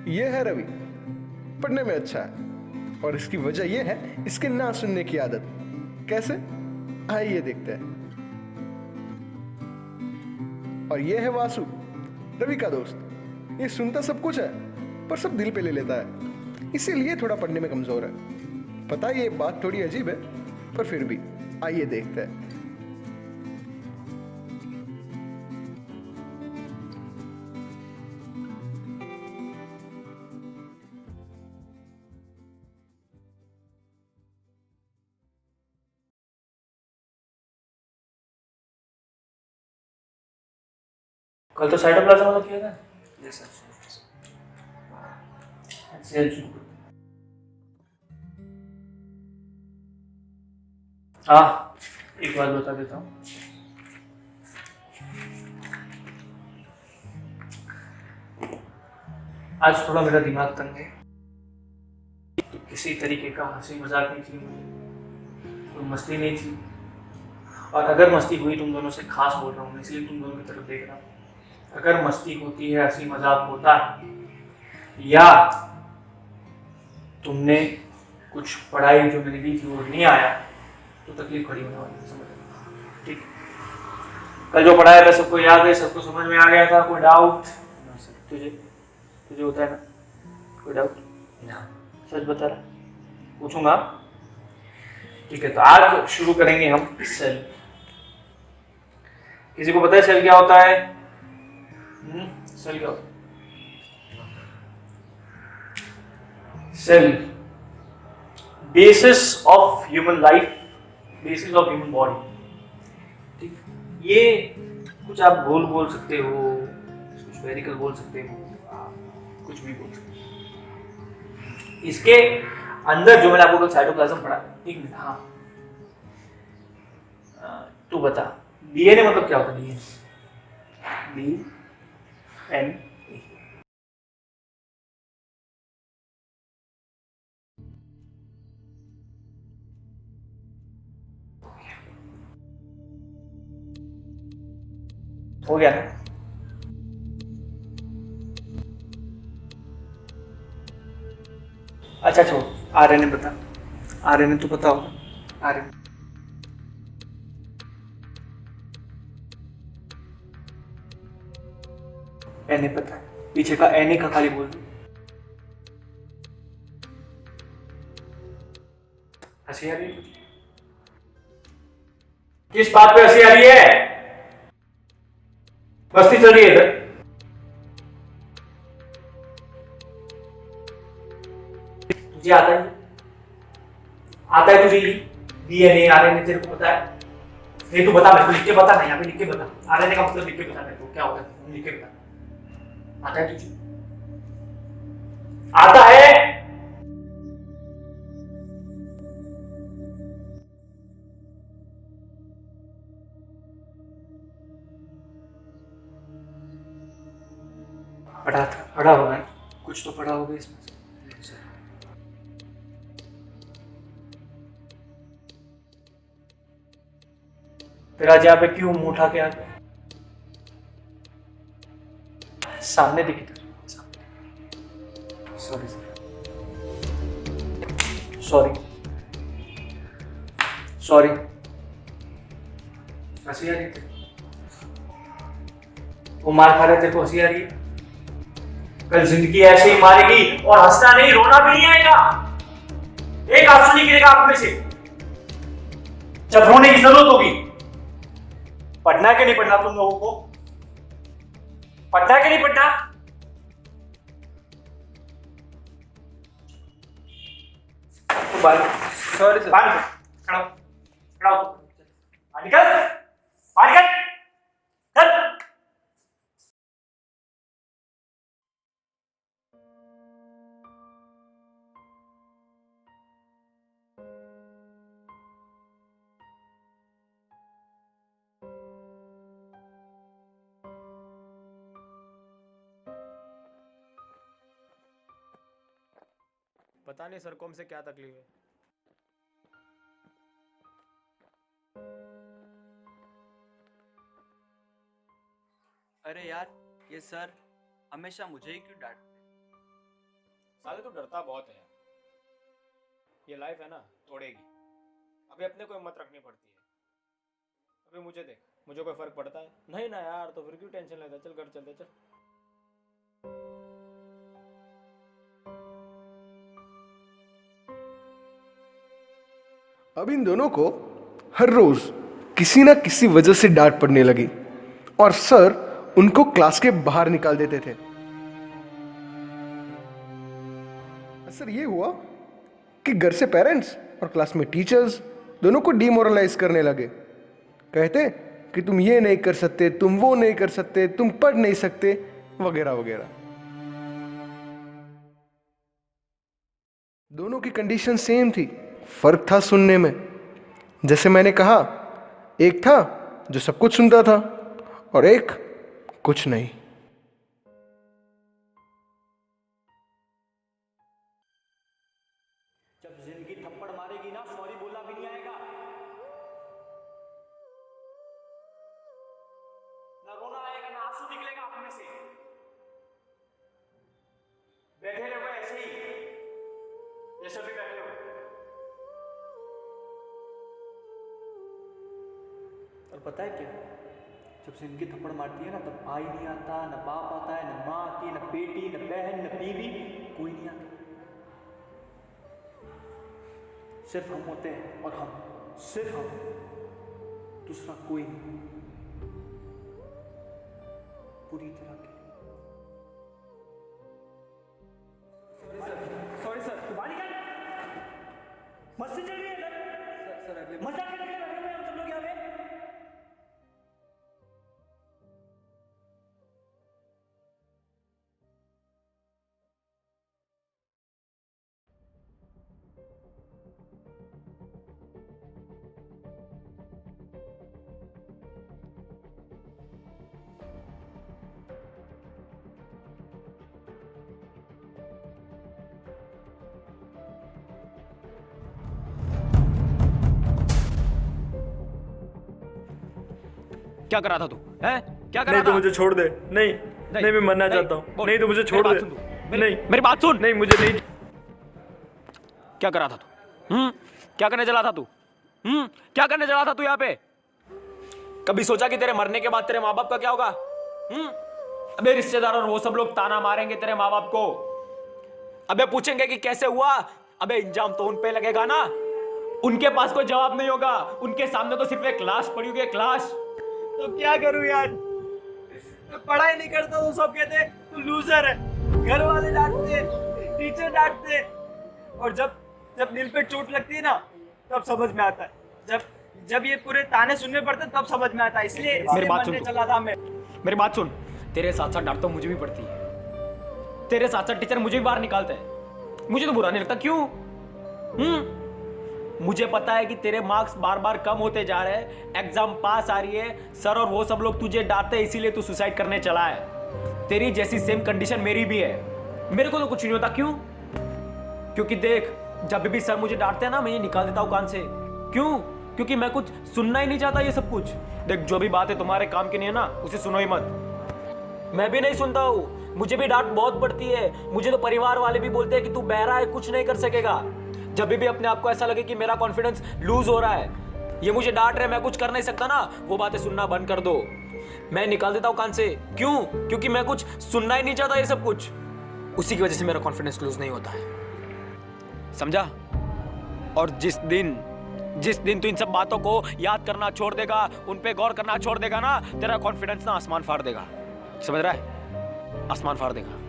ये है रवि, पढ़ने में अच्छा है और इसकी वजह यह है इसके ना सुनने की आदत। कैसे? आइए देखते हैं। और ये है वासु, रवि का दोस्त। ये सुनता सब कुछ है पर सब दिल पे ले लेता है, इसीलिए थोड़ा पढ़ने में कमजोर है। पता है ये बात थोड़ी अजीब है, पर फिर भी आइए देखते हैं। कल तो साइटोप्लाज्म वाला किया था। Yes sir. सेल शुरू करो। हाँ, एक बात बता देता हूँ। आज थोड़ा मेरा दिमाग तंग है, तो किसी तरीके का हंसी मजाक नहीं थी, कोई मस्ती नहीं थी। और अगर मस्ती हुई तुम दोनों से खास बोल रहा हूँ, इसलिए तुम दोनों की तरफ देख रहा हूँ। अगर मस्ती होती है, हंसी मजाक होता है, या तुमने कुछ पढ़ाई जो मैंने दी थी वो नहीं आया, तो तकलीफ खड़ी होने वाली है, समझ लो। ठीक, कल जो पढ़ाया था सबको याद है, सबको समझ में आ गया था? कोई डाउट? तुझे तुझे होता है ना कोई डाउट? ना। सच बता रहा, पूछूंगा। ठीक है, तो आज शुरू करेंगे हम सेल। किसी को पता है सेल क्या होता है? सेल क्या होता है? Cell basis of human life, basis of human body. ठीक, ये कुछ आप गोल बोल सकते हो, कुछ वेरिकल बोल सकते हो, आप कुछ भी बोल सकते हो। इसके अंदर जो मैंने आपको कल साइटोप्लाज्म पढ़ा, एक मिनट। हाँ, तू बता, डीएनए मतलब क्या होता है? डीएनए, डीएनए हो गया ना? अच्छा छोड़, आरएनए बता। आरएनए तो पता होगा। आरएनए एनए पता है, पीछे का एनए का खाली बोल दो। हंसी आ रही है? किस बात पे हंसी आ रही है? मस्ती चल रही है इधर? तुझे आता है? आता है तुझे? डीएनए आरएनए तेरे को पता है? नहीं तू बता, मेरे को लिख के बता ना, यहाँ पे लिख के बता। आरएनए का मतलब लिख के बता मेरे को, क्या होता है लिख के बता। आता है तुझे? आता है? पढ़ा था, पढ़ा होगा ना? कुछ तो पढ़ा होगा इसमें से। फिर आज यहाँ पे क्यों मुंह उठा के आता है? सामने दिखी था। Sorry sir. Sorry sorry. हंसी आ रही थी? वो मार खा रहे थे को हंसी आ रही है? कल जिंदगी ऐसे ही मारेगी और हंसना नहीं, रोना भी नहीं आएगा। एक आंसू नहीं गिरेगा आंख में से जब रोने की जरूरत होगी। पढ़ना है कि नहीं पढ़ना तुम लोगों को? पढ़ना है कि नहीं पढ़ना? Sorry sir. बाहर खड़ा हो, खड़ा हो, बाहर निकल, बाहर निकल, चल। पता नहीं सर को हमसे क्या तकलीफ है। अरे यार, ये सर हमेशा मुझे ही क्यों डांटते हैं? साले तू डरता बहुत है यार। ये लाइफ है ना, तोड़ेगी। अभी अपने को हिम्मत रखनी पड़ती है। अभी मुझे देख, मुझे कोई फर्क पड़ता है? नहीं ना यार, तो फिर क्यों टेंशन लेता है? चल घर चलते, चल। अब इन दोनों को हर रोज किसी ना किसी वजह से डांट पड़ने लगी और सर उनको क्लास के बाहर निकाल देते थे। असर ये हुआ कि घर से पेरेंट्स और क्लास में टीचर्स दोनों को डिमोरलाइज करने लगे। कहते कि तुम ये नहीं कर सकते, तुम वो नहीं कर सकते, तुम पढ़ नहीं सकते, वगैरह वगैरह। दोनों की कंडीशन सेम थी, फर्क था सुनने में। जैसे मैंने कहा, एक था जो सब कुछ सुनता था और एक कुछ नहीं। जब जिंदगी थप्पड़ मारेगी ना, सॉरी बोलना भी नहीं आएगा, ना रोना आएगा, ना आंसू निकलेगा आंख में से। बैठे रहो ऐसे ही जैसे भी बैठे हो। और पता है क्या, जब जिंदगी थप्पड़ मारती है ना, तब भाई नहीं आता, ना बाप आता है, ना माँ आती, ना बेटी, ना बहन, ना बीवी, कोई नहीं आता। सिर्फ हम होते हैं, और हम, सिर्फ हम, दूसरा कोई नहीं। पूरी तरह के। सॉरी सर, तुम्हारी क्या मस्ती चल रही है सर? मजाक करने के लिए बैठे हुए हैं हम सब लोग यहाँ पे। क्या करा था तू? है क्या करा नहीं था? तो मुझे छोड़ दे। नहीं नहीं, मैं मरना चाहता हूँ। नहीं तो मुझे छोड़ दे। नहीं, मेरी बात सुन। नहीं मुझे नहीं। क्या करा था तू? क्या करने चला था तू? क्या करने चला था तू यहाँ पे? कभी सोचा कि तेरे मरने के बाद तेरे माँ बाप का क्या होगा? अबे रिश्तेदार और वो सब लोग ताना मारेंगे तेरे माँ बाप को। अबे पूछेंगे कि कैसे हुआ। अबे इंजाम तो उन पे लगेगा ना। उनके पास कोई जवाब नहीं होगा। उनके सामने तो सिर्फ एक लाश पड़ी हुई है, एक लाश। तो क्या करूं यार, मैं पढ़ाई नहीं करता तो सब कहते तू लूजर है, घर वाले डांटते, टीचर डांटते, और जब जब दिल पे चोट लगती है ना, तब समझ में आता है। जब ये पूरे ताने सुनने पड़ते तब समझ में आता है। इसलिए मेरी बात सुन, चला था मैं। मेरी बात सुन। तेरे साथ साथ डांट तो मुझे भी पड़ती है। तेरे साथ साथ टीचर मुझे भी बाहर निकालते हैं। मुझे तो बुरा नहीं लगता। क्यों? मुझे पता है कि तेरे मार्क्स बार बार कम होते जा रहे हैं, एग्जाम पास आ रही है, सर और वो सब लोग तुझे डांटते हैं, इसीलिए तू सुसाइड करने चला है। तेरी जैसी सेम कंडीशन मेरी भी है। मेरे को तो कुछ नहीं होता। क्यों? क्योंकि देख, जब भी सर मुझे डांटते हैं ना, मैं ये निकाल देता हूं कान से। क्यों? क्योंकि मैं कुछ सुनना ही नहीं चाहता ये सब कुछ। देख, जो भी बात है तुम्हारे काम की नहीं है ना, उसे सुनो ही मत। मैं भी नहीं सुनता हूँ। मुझे भी डांट बहुत पड़ती है। मुझे तो परिवार वाले भी बोलते हैं कि तू बहरा है, कुछ नहीं कर सकेगा। जब भी अपने आप को ऐसा लगे कि मेरा कॉन्फिडेंस लूज हो रहा है, ये मुझे डांट रहे, मैं कुछ कर नहीं सकता ना, वो बातें सुनना बंद कर दो। मैं निकाल देता हूँ कान से। क्यों? क्योंकि मैं कुछ सुनना ही नहीं चाहता ये सब कुछ। उसी की वजह से मेरा कॉन्फिडेंस लूज नहीं होता है, समझा? और जिस दिन तू इन सब बातों को याद करना छोड़ देगा, उन पे गौर करना छोड़ देगा ना, तेरा कॉन्फिडेंस ना आसमान फाड़ देगा। समझ रहा है? आसमान फाड़ देगा।